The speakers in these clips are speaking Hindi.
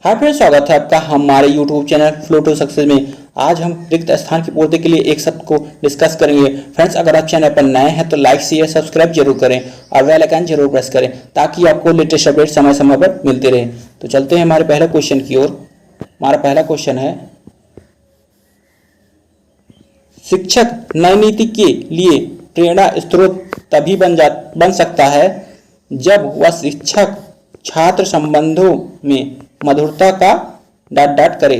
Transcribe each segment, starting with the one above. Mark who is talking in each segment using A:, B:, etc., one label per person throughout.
A: हाय फ्रेंड्स, स्वागत है आपका हमारे YouTube channel flow to success में। आज हम रिक्त स्थान की पूर्ति के लिए एक शब्द को डिस्कस करेंगे। फ्रेंड्स, अगर आप चैनल पर नए हैं तो लाइक शेयर सब्सक्राइब जरूर करें और बेल आइकन जरूर प्रेस करें ताकि आपको लेटेस्ट अपडेट समय समय पर मिलते रहे। तो चलते हैं हमारे पहले क्वेश्चन की ओर। हमारा पहला क्वेश्चन है, शिक्षक नई नीति के लिए प्रेरणा स्रोत तभी बन सकता है जब वह शिक्षक छात्र संबंधों में मधुरता का करे,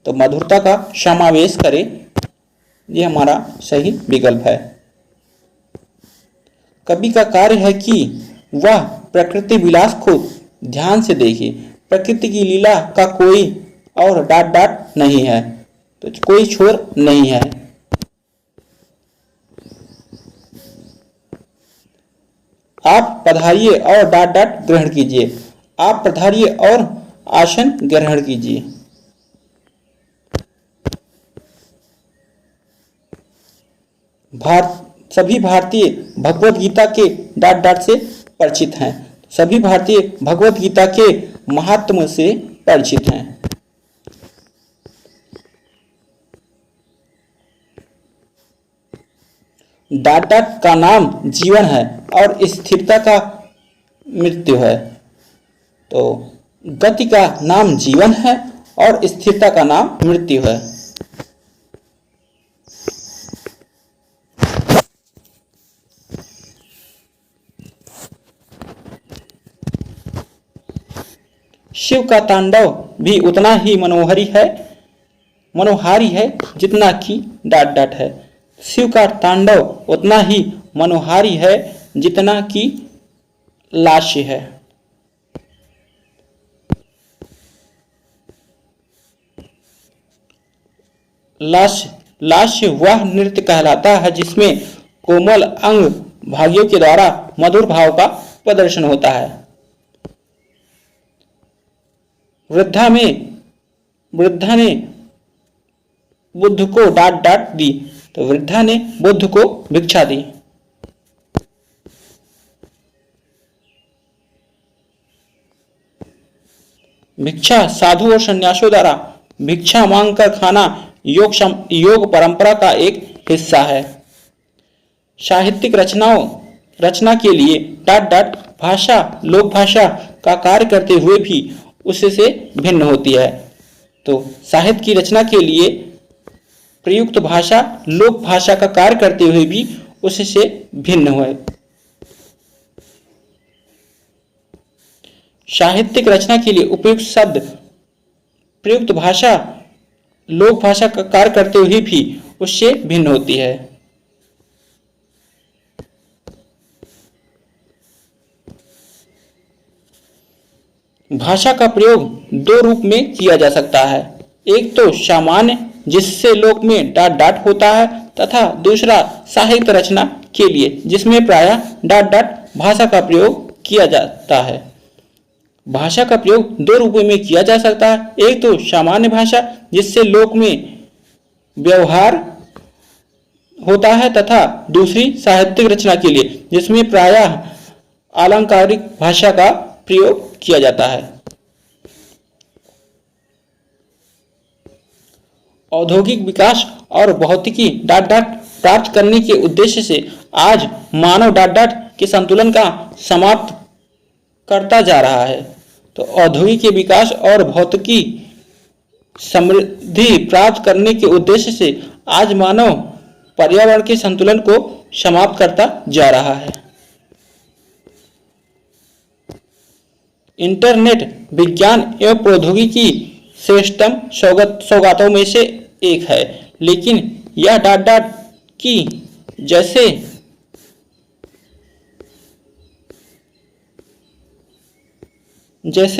A: तो मधुरता का समावेश करे। ये हमारा सही विकल्प है। कवि का कार्य है कि वह प्रकृति विलास को ध्यान से देखे। प्रकृति की लीला का कोई और डाट नहीं है, तो कोई छोर नहीं है। आप पधारिए और डाट ग्रहण कीजिए। आप पधारिए और आसन ग्रहण कीजिए। सभी भारतीय भगवत गीता के डाट से परिचित हैं। सभी भारतीय भगवत गीता के महात्म से परिचित हैं। डाट का नाम जीवन है और स्थिरता का मृत्यु है। तो गति का नाम जीवन है और स्थिरता का नाम मृत्यु है। शिव का तांडव भी उतना ही मनोहारी है जितना कि डाट है। शिव का तांडव उतना ही मनोहारी है जितना कि लास्य है। लास्य वह नृत्य कहलाता है जिसमें कोमल अंग भागियों के द्वारा मधुर भाव का प्रदर्शन होता है। वृद्धा ने बुद्ध को डांट दी, तो वृद्धा ने बुद्ध को भिक्षा दी। भिक्षा साधु और सन्यासियों द्वारा भिक्षा मांगकर खाना योग परंपरा का एक हिस्सा है। साहित्यिक रचना के लिए डाट भाषा लोक भाषा का कार्य करते हुए भी उससे भिन्न होती है। तो साहित्य की रचना के लिए प्रयुक्त भाषा लोक भाषा का कार्य करते हुए भी उससे भिन्न है। साहित्यिक रचना के लिए उपयुक्त शब्द प्रयुक्त भाषा लोक भाषा का कार्य करते हुए भी उससे भिन्न होती है। भाषा का प्रयोग दो रूप में किया जा सकता है। एक तो सामान्य जिससे लोक में डाट होता है, तथा दूसरा साहित्य रचना के लिए जिसमें प्रायः डाट भाषा का प्रयोग किया जाता है। भाषा का प्रयोग दो रूपों में किया जा सकता है। एक तो सामान्य भाषा जिससे लोक में व्यवहार होता है, तथा दूसरी साहित्यिक रचना के लिए जिसमें प्रायः अलंकारिक भाषा का प्रयोग किया जाता है। औद्योगिक विकास और भौतिकी डाट प्राप्त करने के उद्देश्य से आज मानव डाट के संतुलन का समाप्त करता जा रहा है। तो औद्योगिक के विकास और भौतिकी समृद्धि प्राप्त करने के उद्देश्य से आज मानव पर्यावरण के संतुलन को समाप्त करता जा रहा है। इंटरनेट विज्ञान एवं प्रौद्योगिकी श्रेष्ठतम सौगातों में से एक है, लेकिन यह डाट की जैसे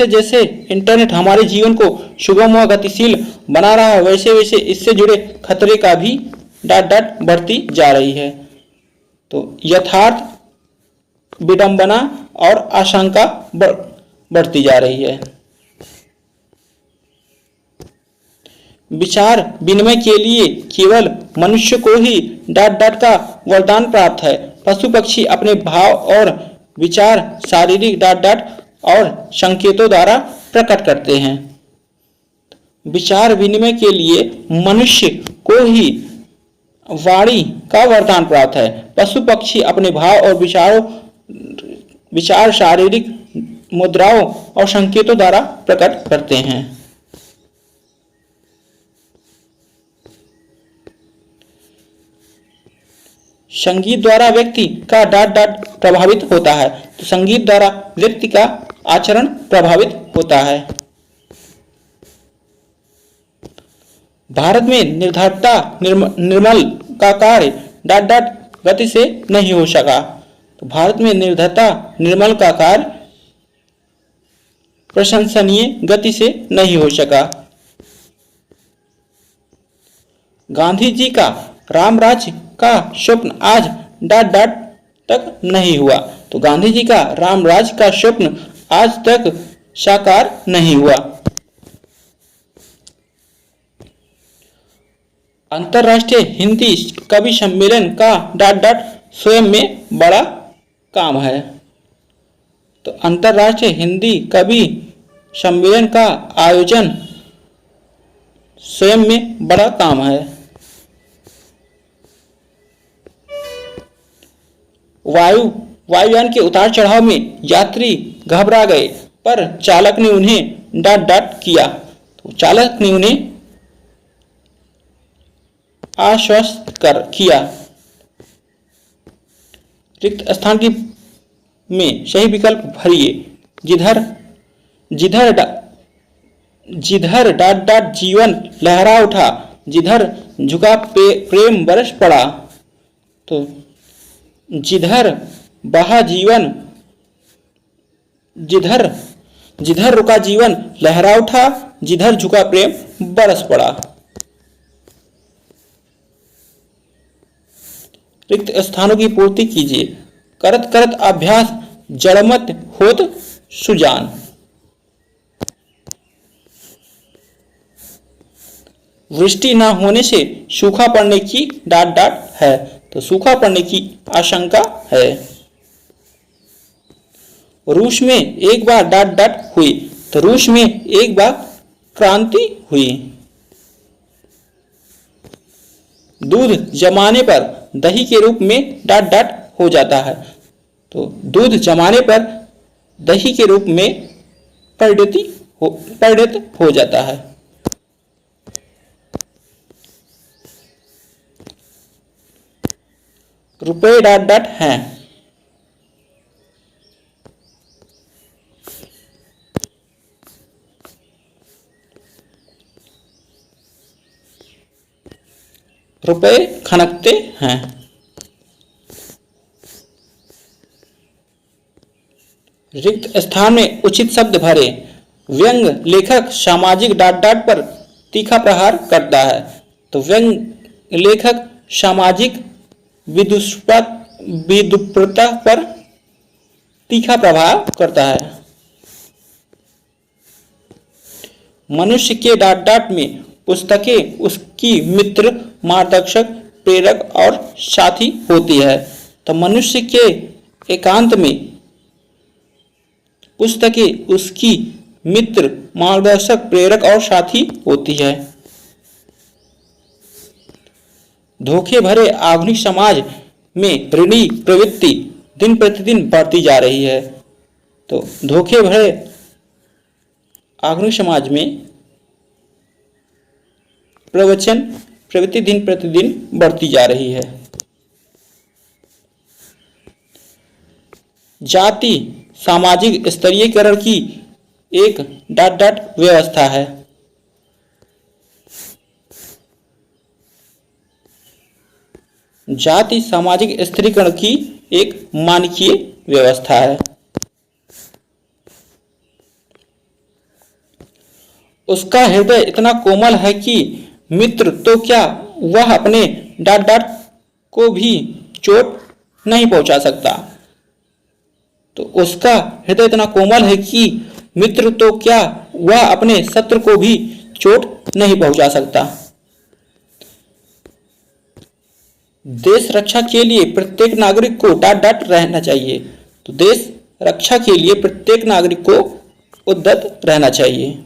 A: जैसे इंटरनेट हमारे जीवन को सुगम व गतिशील बना रहा है, वैसे वैसे इससे जुड़े खतरे का भी डाट बढ़ती जा रही है। तो यथार्थ, विडंबना और आशंका बढ़ती जा रही है। विचार विनिमय के लिए केवल मनुष्य को ही डाट का वरदान प्राप्त है। पशु पक्षी अपने भाव और विचार शारीरिक डाट और संकेतों द्वारा प्रकट करते हैं। विचार विनिमय के लिए मनुष्य को ही वाणी का वरदान प्राप्त है। पशु पक्षी अपने भाव और विचार शारीरिक मुद्राओं और संकेतों द्वारा प्रकट करते हैं। संगीत द्वारा व्यक्ति का डाट प्रभावित होता है, तो संगीत द्वारा व्यक्ति का आचरण प्रभावित होता है। भारत में निर्धारता निर्मल का कार्य डाट गति से नहीं हो सका। तो भारत में निर्धारता निर्मल का कार्य प्रशंसनीय गति से नहीं हो सका। गांधी जी का राम राज्य का स्वप्न आज डाट तक नहीं हुआ। तो गांधी जी का राम राज्य का स्वप्न आज तक साकार नहीं हुआ। अंतर्राष्ट्रीय हिंदी कवि सम्मेलन का डाट स्वयं में बड़ा काम है। तो अंतर्राष्ट्रीय हिंदी कवि सम्मेलन का आयोजन स्वयं में बड़ा काम है। वायुयान के उतार चढ़ाव में यात्री घबरा गए, पर चालक ने उन्हें डांट किया। तो चालक ने उन्हें आश्वस्त किया। रिक्त स्थान में सही विकल्प भरिए। जिधर डाट जीवन लहरा उठा, जिधर झुका प्रेम बरस पड़ा। तो जिधर बहा जीवन, जिधर रुका जीवन लहरा उठा, जिधर झुका प्रेम बरस पड़ा। रिक्त स्थानों की पूर्ति कीजिए। करत करत अभ्यास जड़मत होत सुजान। वृष्टि न होने से सूखा पड़ने की डाट है। तो सूखा पड़ने की आशंका है। रूस में एक बार डाट हुई। तो रूस में एक बार क्रांति हुई। दूध जमाने पर दही के रूप में डाट हो जाता है। तो दूध जमाने पर दही के रूप में परिणत हो जाता है। रुपए डाट हैं। रुपए खनकते हैं। रिक्त स्थान में उचित शब्द भरे। व्यंग लेखक सामाजिक डाट पर तीखा प्रहार करता है। तो व्यंग लेखक सामाजिक विद्रूपता पर तीखा प्रभाव करता है। मनुष्य के डाट में पुस्तकें उसकी मित्र, मार्गदर्शक, प्रेरक और साथी होती है। तो मनुष्य के एकांत में पुस्तकें उसकी मित्र, मार्गदर्शक, प्रेरक और साथी होती है। धोखे भरे आधुनिक समाज में ऋणी प्रवृत्ति दिन प्रतिदिन बढ़ती जा रही है। तो धोखे भरे आधुनिक समाज में प्रवृत्ति दिन प्रतिदिन बढ़ती जा रही है। जाति सामाजिक स्तरीयकरण की एक डाट व्यवस्था है। जाति सामाजिक स्तरीकरण की एक मानकीय व्यवस्था है। उसका हृदय इतना कोमल है कि मित्र तो क्या, वह अपने डाट को भी चोट नहीं पहुंचा सकता। तो उसका हृदय इतना कोमल है कि मित्र तो क्या, वह अपने शत्रु को भी चोट नहीं पहुंचा सकता। देश रक्षा के लिए प्रत्येक नागरिक को डाट रहना चाहिए। तो देश रक्षा के लिए प्रत्येक नागरिक को उद्यत रहना चाहिए।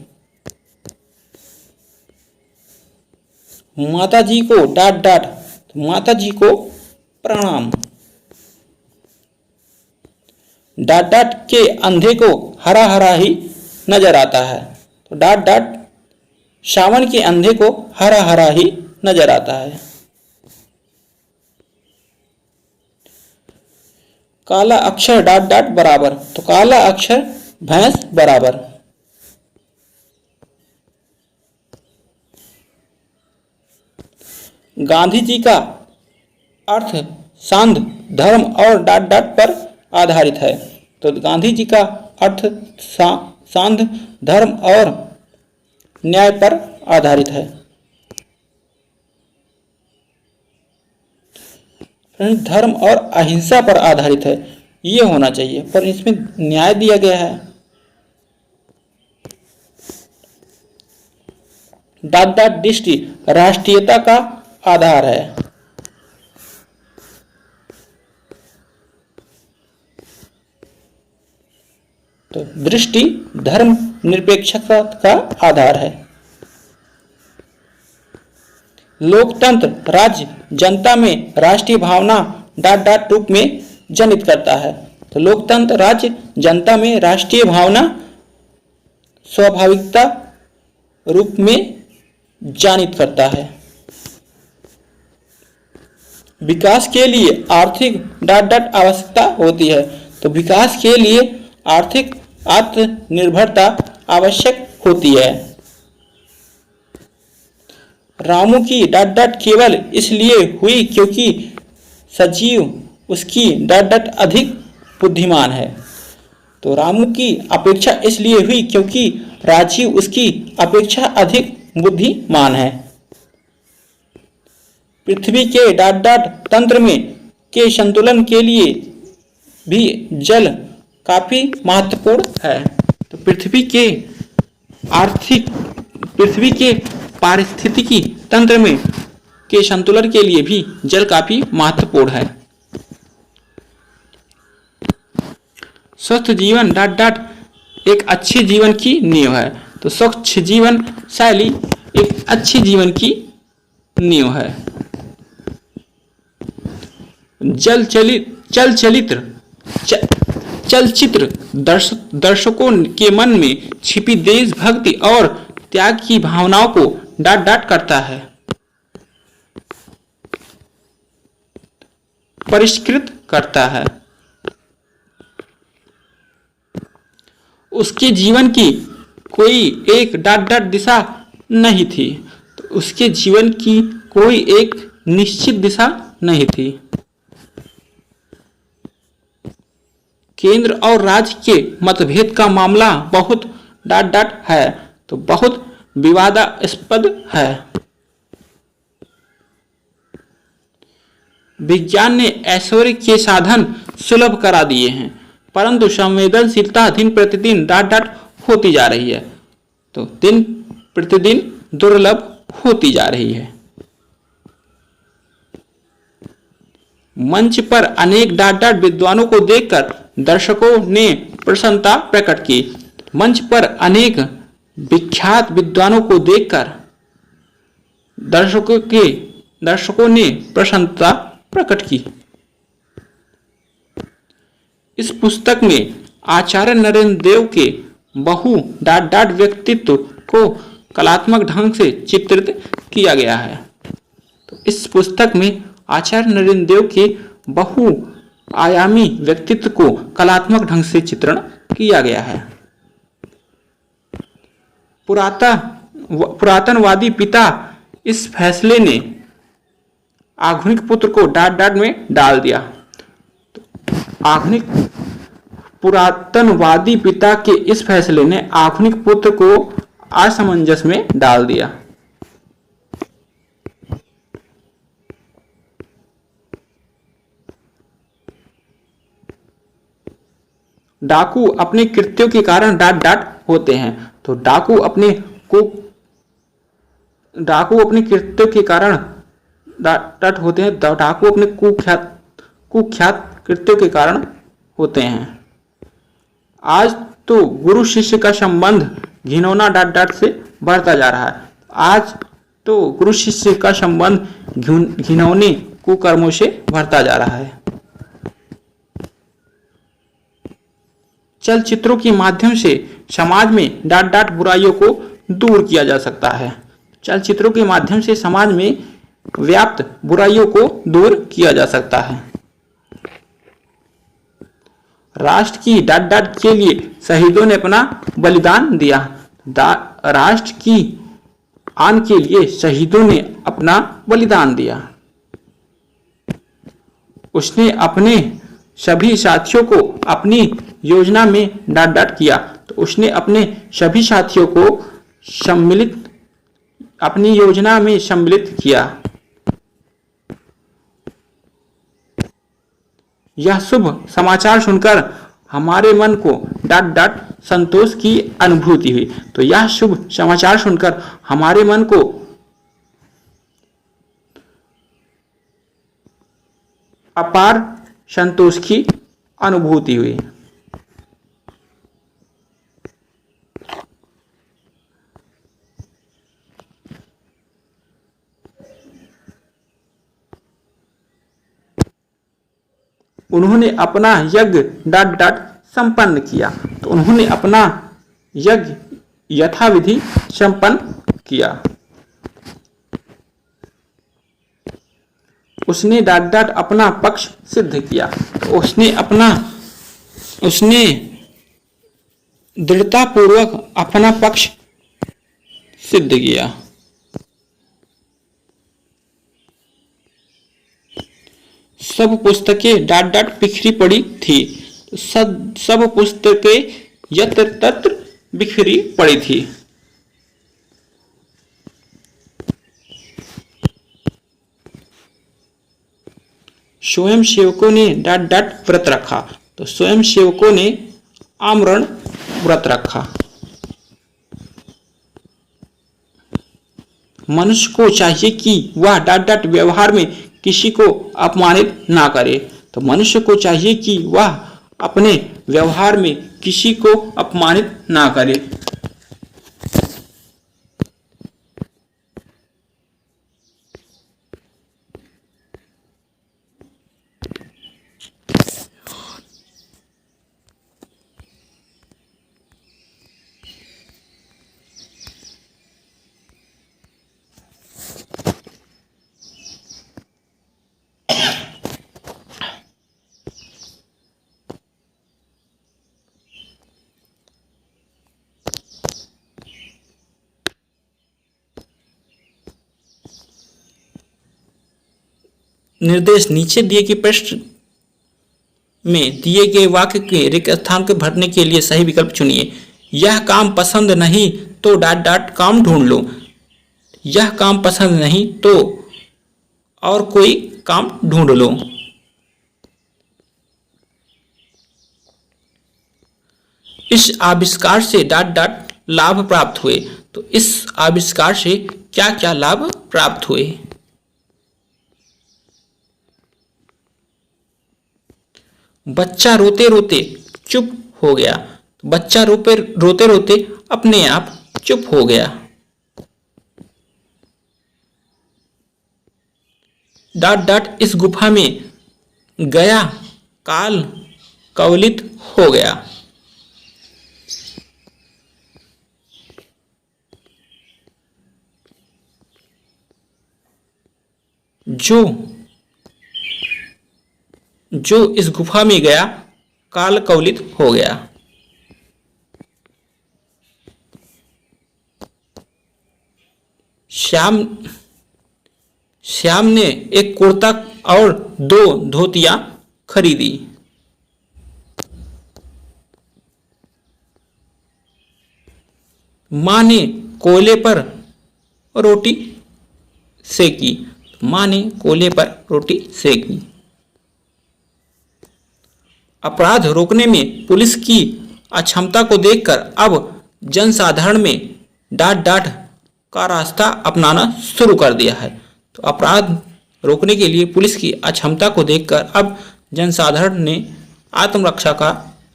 A: माता जी को डांट डांट, तो माता जी को प्रणाम। डांट डांट के अंधे को हरा हरा ही नजर आता है, तो डांट डांट सावन के अंधे को हरा हरा ही नजर आता है। काला अक्षर डांट डांट बराबर, तो काला अक्षर भैंस बराबर। गांधी जी का अर्थ सांध, धर्म और डांट डांट पर आधारित है, तो गांधी जी का अर्थ सांध, धर्म और न्याय पर आधारित है। धर्म और अहिंसा पर आधारित है, ये होना चाहिए, पर इसमें न्याय दिया गया है। डांट डांट दृष्टि राष्ट्रीयता का आधार है, तो दृष्टि धर्म निरपेक्षता का आधार है। लोकतंत्र राज्य जनता में राष्ट्रीय भावना डांट डांट रूप में जनित करता है, तो लोकतंत्र राज्य जनता में राष्ट्रीय भावना स्वाभाविकता रूप में जानित करता है। विकास के लिए आर्थिक डांट डांट आवश्यकता होती है, तो विकास के लिए आर्थिक आत्मनिर्भरता आवश्यक होती है। रामू की डांट डांट केवल इसलिए हुई क्योंकि सजीव उसकी डांट डांट अधिक बुद्धिमान है, तो रामू की अपेक्षा इसलिए हुई क्योंकि राजीव उसकी अपेक्षा अधिक बुद्धिमान है। पृथ्वी के डांट डांट तंत्र में के संतुलन के लिए भी जल काफी महत्वपूर्ण है, तो पृथ्वी के पारिस्थितिकी तंत्र में के संतुलन के लिए भी जल काफी महत्वपूर्ण है। स्वस्थ जीवन डांट डांट एक अच्छे जीवन की नींव है, तो स्वच्छ जीवन शैली एक अच्छे जीवन की नींव है। चलचित्र दर्शकों के मन में छिपी देशभक्ति और त्याग की भावनाओं को डांट डांट करता है, परिष्कृत करता है। उसके जीवन की कोई एक डांट डांट दिशा नहीं थी, तो उसके जीवन की कोई एक निश्चित दिशा नहीं थी। केंद्र और राज्य के मतभेद का मामला बहुत डांट डांट है, तो बहुत विवादास्पद है। विज्ञान ने ऐश्वर्य के साधन सुलभ करा दिए हैं, परंतु संवेदनशीलता दिन प्रतिदिन डांट डांट होती जा रही है, तो दिन प्रतिदिन दुर्लभ होती जा रही है। मंच पर अनेक डांट डांट विद्वानों को देखकर दर्शकों ने प्रसन्नता प्रकट की। मंच पर अनेक विख्यात विद्वानों को देखकर दर्शकों ने प्रसन्नता प्रकट की। इस पुस्तक में आचार्य नरेंद्र देव के बहु डांट डांट व्यक्तित्व को कलात्मक ढंग से चित्रित किया गया है। तो इस पुस्तक में आचार्य नरेंद्र देव के बहु आयामी व्यक्तित्व को कलात्मक ढंग से चित्रण किया गया है। पुरातनवादी पिता इस फैसले ने आधुनिक पुत्र को डांट डांट में डाल दिया। पुरातनवादी पिता के इस फैसले ने आधुनिक पुत्र को असमंजस में डाल दिया। डाकू अपने कृत्यों के कारण डांट डांट होते हैं, तो डाकू अपने कृत्यों के कारण डांट डांट होते हैं, डाकू अपने कुख्यात कृत्यों के कारण होते हैं। आज तो गुरु शिष्य का संबंध घिनौना डांट डांट से बढ़ता जा रहा है। आज तो गुरु शिष्य का संबंध घिनौने कुकर्मों से भरता जा रहा है। चलचित्रों के माध्यम से समाज में डांट डांट बुराइयों को दूर किया जा सकता है। चलचित्रों के माध्यम से समाज में व्याप्त बुराइयों को दूर किया जा सकता है। राष्ट्र की डांट डांट के लिए शहीदों ने अपना बलिदान दिया। राष्ट्र की आन के लिए शहीदों ने अपना बलिदान दिया। उसने अपने सभी साथियों को अपनी योजना में डांट डांट किया, तो उसने अपने सभी साथियों को अपनी योजना में सम्मिलित किया। यह शुभ समाचार सुनकर हमारे मन को डांट डांट संतोष की अनुभूति हुई। तो यह शुभ समाचार सुनकर हमारे मन को अपार संतोष की अनुभूति हुई। उन्होंने अपना यज्ञ डांट डांट संपन्न किया, तो उन्होंने अपना यज्ञ यथाविधि संपन्न किया। उसने डांट डांट अपना पक्ष सिद्ध किया, तो उसने दृढ़तापूर्वक अपना पक्ष सिद्ध किया। सब पुस्तकें डांट डांट बिखरी पड़ी थी। सब पुस्तकें यत्र तत्र बिखरी पड़ी थी। स्वयं सेवकों ने डांट डांट व्रत रखा, तो स्वयं सेवकों ने आमरण व्रत रखा। मनुष्य को चाहिए कि वह डांट डांट व्यवहार में किसी को अपमानित ना करे, तो मनुष्य को चाहिए कि वह अपने व्यवहार में किसी को अपमानित ना करे। निर्देश नीचे दिए गए प्रश्न में दिए गए वाक्य के रिक्त स्थान को भरने के लिए सही विकल्प चुनिए। यह काम पसंद नहीं तो डांट डांट काम ढूंढ लो। यह काम पसंद नहीं तो और कोई काम ढूंढ लो। इस आविष्कार से डांट डांट लाभ प्राप्त हुए, तो इस आविष्कार से क्या क्या लाभ प्राप्त हुए। बच्चा रोते रोते चुप हो गया, बच्चा रोते रोते अपने आप चुप हो गया। डांट डांट इस गुफा में गया, काल कवलित हो गया। जो इस गुफा में गया, काल कवलित हो गया। श्याम ने एक कुर्ता और 2 धोतियां खरीदी। मां ने कोयले पर रोटी सेकी। मां ने कोयले पर रोटी सेकी। अपराध रोकने में पुलिस की अक्षमता को देखकर अब जनसाधारण में डांट डांट का रास्ता अपनाना शुरू कर दिया है। तो अपराध रोकने के लिए पुलिस की अक्षमता को देखकर अब जनसाधारण ने आत्मरक्षा का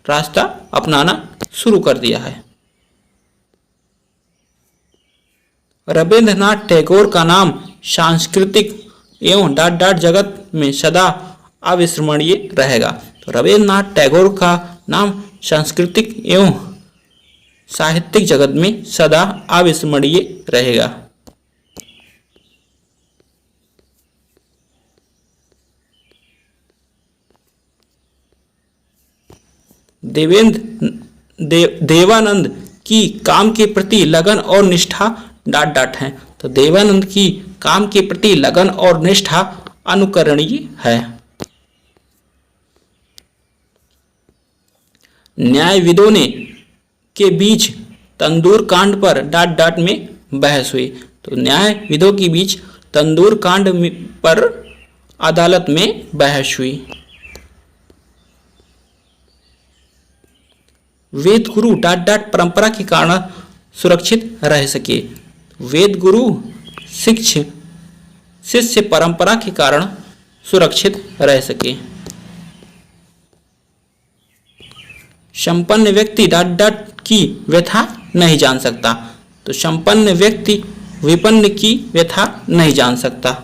A: रास्ता अपनाना शुरू कर दिया है। रविंद्रनाथ टैगोर का नाम सांस्कृतिक एवं डॉट डॉट जगत में सदा अविस्मरणीय रहेगा। तो रविंद्रनाथ टैगोर का नाम सांस्कृतिक एवं साहित्यिक जगत में सदा अविस्मरणीय रहेगा। देवानंद की काम के प्रति लगन और निष्ठा डॉट डॉट है। तो देवानंद की काम के प्रति लगन और निष्ठा अनुकरणीय है। न्यायविदों ने के बीच तंदूर कांड पर डॉट डॉट में बहस हुई। तो न्यायविदों के बीच तंदूर कांड पर अदालत में बहस हुई। वेद गुरु डॉट डॉट परंपरा के कारण सुरक्षित रह सके। वेद गुरु शिष्य परंपरा के कारण सुरक्षित रह सके। संपन्न व्यक्ति डॉट डॉट की व्यथा नहीं जान सकता। तो संपन्न व्यक्ति विपन्न की व्यथा नहीं जान सकता।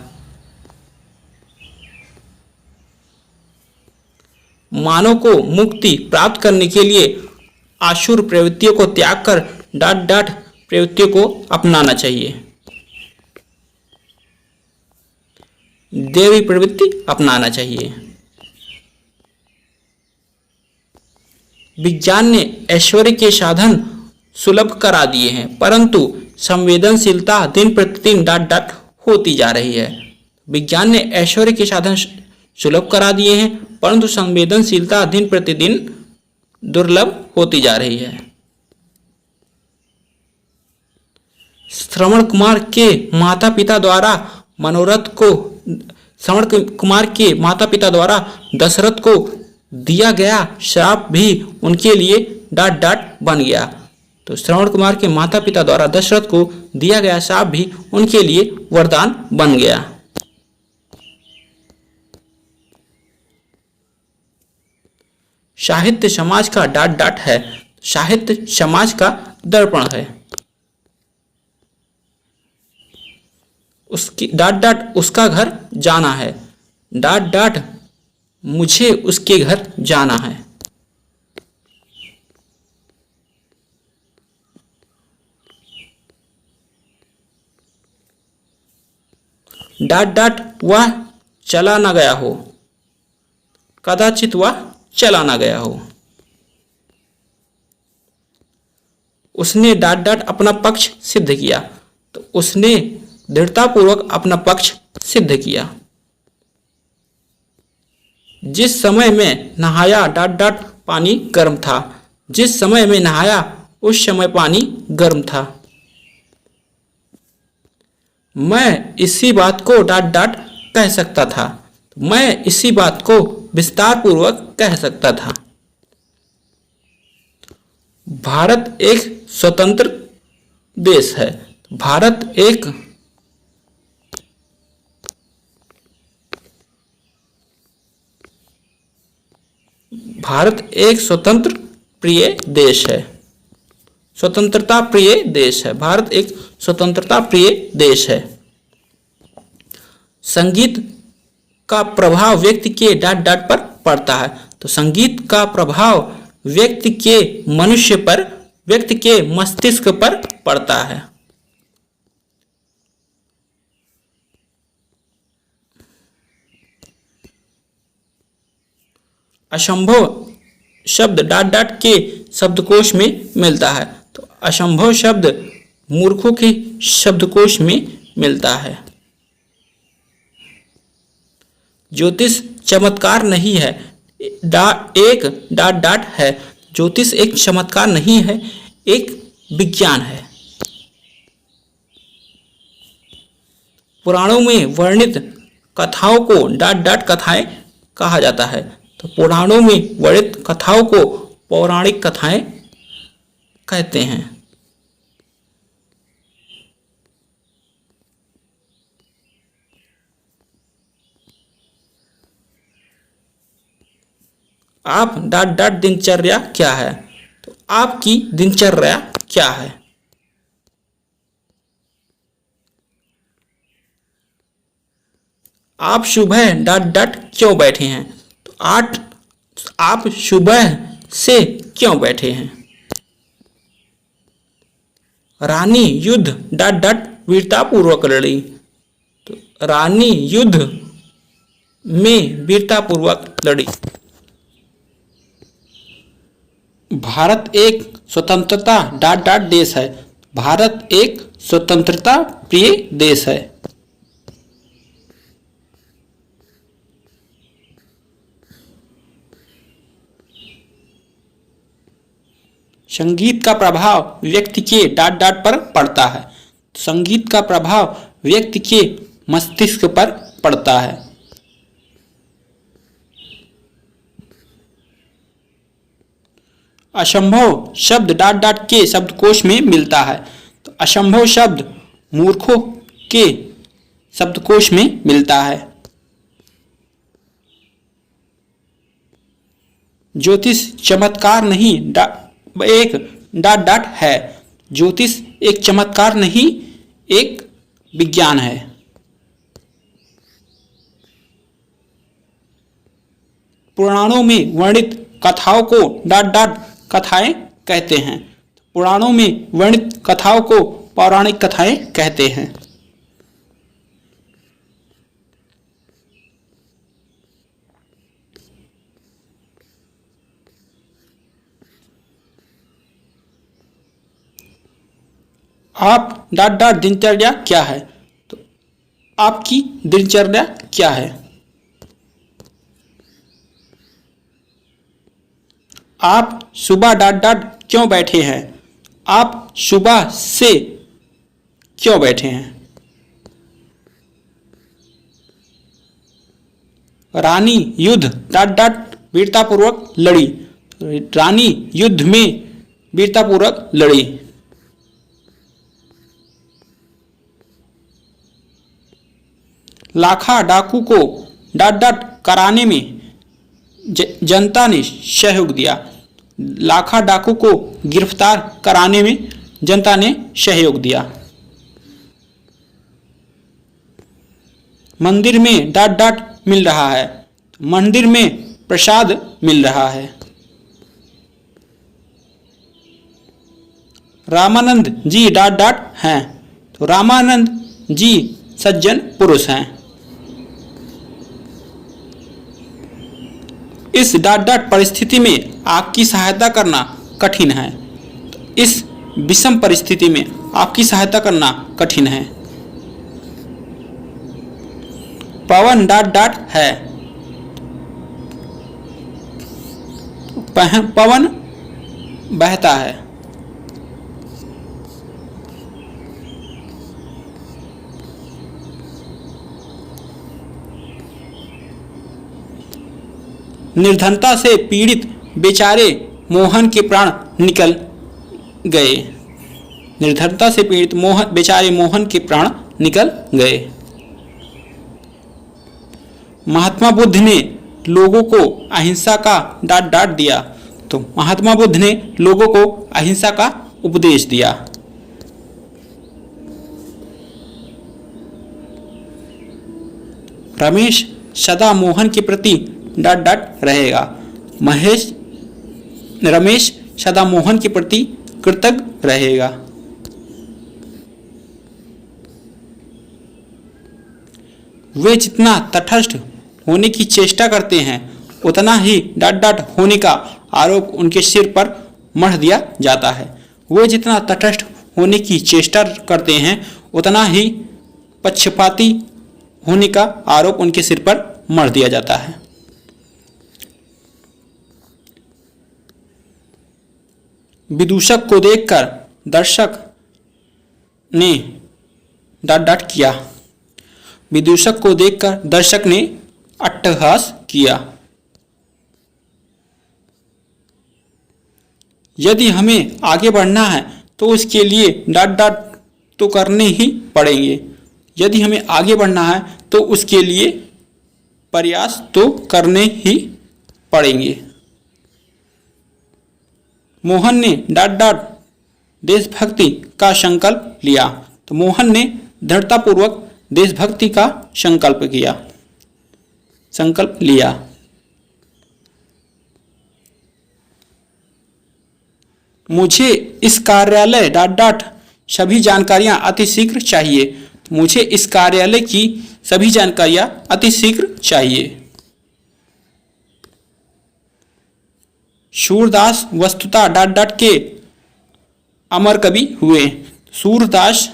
A: मानव को मुक्ति प्राप्त करने के लिए आसुर प्रवृत्तियों को त्याग कर डॉट डॉट प्रवृत्तियों को अपनाना चाहिए। देवी प्रवृत्ति अपनाना चाहिए। विज्ञान ने ऐश्वर्य के साधन सुलभ करा दिए हैं, परंतु संवेदनशीलता दिन प्रतिदिन डॉट डॉट होती जा रही है। विज्ञान ने ऐश्वर्य के साधन सुलभ करा दिए हैं, परंतु संवेदनशीलता दिन प्रतिदिन दुर्लभ होती जा रही है। श्रवण कुमार के माता पिता द्वारा दशरथ को दिया गया श्राप भी उनके लिए डॉट डॉट बन गया। तो श्रवण कुमार के माता पिता द्वारा दशरथ को दिया गया श्राप भी उनके लिए वरदान बन गया। साहित्य समाज का डॉट डॉट है। साहित्य समाज का दर्पण है। उसकी डॉट डॉट उसका घर जाना है। डॉट डॉट मुझे उसके घर जाना है। डॉट डॉट वह चला न गया हो। कदाचित वह चला ना गया हो। उसने डॉट डॉट अपना पक्ष सिद्ध किया। तो उसने दृढ़तापूर्वक अपना पक्ष सिद्ध किया। जिस समय में नहाया डॉट डॉट पानी गर्म था। जिस समय में नहाया उस समय पानी गर्म था। मैं इसी बात को डॉट डॉट कह सकता था। मैं इसी बात को विस्तार पूर्वक कह सकता था। भारत एक स्वतंत्र देश है। भारत एक स्वतंत्र प्रिय देश है। स्वतंत्रता प्रिय देश है। भारत एक स्वतंत्रता प्रिय देश है। संगीत का प्रभाव व्यक्ति के डॉट डॉट पर पड़ता है। तो संगीत का प्रभाव व्यक्ति के मस्तिष्क पर पड़ता है। असंभव शब्द डॉट डॉट के शब्दकोश में मिलता है। तो असंभव शब्द मूर्खों के शब्दकोश में मिलता है। ज्योतिष चमत्कार नहीं है। एक डॉट डॉट है। ज्योतिष एक चमत्कार नहीं है, एक विज्ञान है। पुराणों में वर्णित कथाओं को डॉट डॉट कथाएं कहा जाता है। तो पुराणों में वर्णित कथाओं को पौराणिक कथाएं कहते हैं। आप डॉट डॉट दिनचर्या क्या है। तो आपकी दिनचर्या क्या है। आप सुबह डॉट डॉट क्यों बैठे हैं? तो आप सुबह से क्यों बैठे हैं? रानी युद्ध डॉट डॉट वीरतापूर्वक लड़ी। तो रानी युद्ध में वीरतापूर्वक लड़ी। भारत एक स्वतंत्रता डॉट डॉट देश है। भारत एक स्वतंत्रता प्रिय देश है। संगीत का प्रभाव व्यक्ति के डॉट डॉट पर पड़ता है। संगीत का प्रभाव व्यक्ति के मस्तिष्क पर पड़ता है। असंभव शब्द डॉट डॉट के शब्दकोश में मिलता है। तो असंभव शब्द मूर्खों के शब्दकोश में मिलता है। ज्योतिष चमत्कार नहीं एक डॉट डॉट है। ज्योतिष एक चमत्कार नहीं एक विज्ञान है। पुराणों में वर्णित कथाओं को डॉट डॉट कथाएं कहते हैं। पुराणों में वर्णित कथाओं को पौराणिक कथाएं कहते हैं। आप डॉट डॉट दिनचर्या क्या है? तो आपकी दिनचर्या क्या है? आप सुबह डॉट डॉट क्यों बैठे हैं? आप सुबह से क्यों बैठे हैं? रानी युद्ध डॉट डॉट वीरतापूर्वक लड़ी। रानी युद्ध में वीरतापूर्वक लड़ी। लाखा डाकू को डॉट डॉट कराने में जनता ने सहयोग दिया। लाखा डाकू को गिरफ्तार कराने में जनता ने सहयोग दिया। मंदिर में डॉट डॉट मिल रहा है। मंदिर में प्रसाद मिल रहा है। रामानंद जी डॉट डॉट हैं। तो रामानंद जी सज्जन पुरुष हैं। इस डॉट डॉट परिस्थिति में आपकी सहायता करना कठिन है। इस विषम परिस्थिति में आपकी सहायता करना कठिन है। पवन डॉट डॉट है। पवन बहता है। निर्धनता से पीड़ित बेचारे मोहन के प्राण निकल गए। निर्धनता से पीड़ित बेचारे मोहन के प्राण निकल गए। महात्मा बुद्ध ने लोगों को अहिंसा का डॉट डॉट दिया। तो महात्मा बुद्ध ने लोगों को अहिंसा का उपदेश दिया। रमेश सदा मोहन के प्रति डॉट डॉट रहेगा। रमेश सदा मोहन के प्रति कृतज्ञ रहेगा। वे जितना तटस्थ होने की चेष्टा करते हैं उतना ही डॉट डॉट होने का आरोप उनके सिर पर मढ़ दिया जाता है। वे जितना तटस्थ होने की चेष्टा करते हैं उतना ही पक्षपाती होने का आरोप उनके सिर पर मढ़ दिया जाता है। विदूषक को देखकर दर्शक ने डॉट डॉट किया। विदूषक को देखकर दर्शक ने अट्टहास किया। यदि हमें आगे बढ़ना है तो उसके लिए डॉट डॉट तो करने ही पड़ेंगे। यदि हमें आगे बढ़ना है तो उसके लिए प्रयास तो करने ही पड़ेंगे। मोहन ने डॉट डॉट देशभक्ति का संकल्प लिया। तो मोहन ने दृढ़तापूर्वक देशभक्ति का संकल्प किया। संकल्प लिया। मुझे इस कार्यालय ... सभी जानकारियां अतिशीघ्र चाहिए। मुझे इस कार्यालय की सभी जानकारियां अतिशीघ्र चाहिए। सूरदास वस्तुतः ... के अमर कवि हुए। सूरदास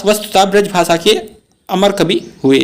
A: वस्तुतः ब्रज भाषा के अमर कवि हुए।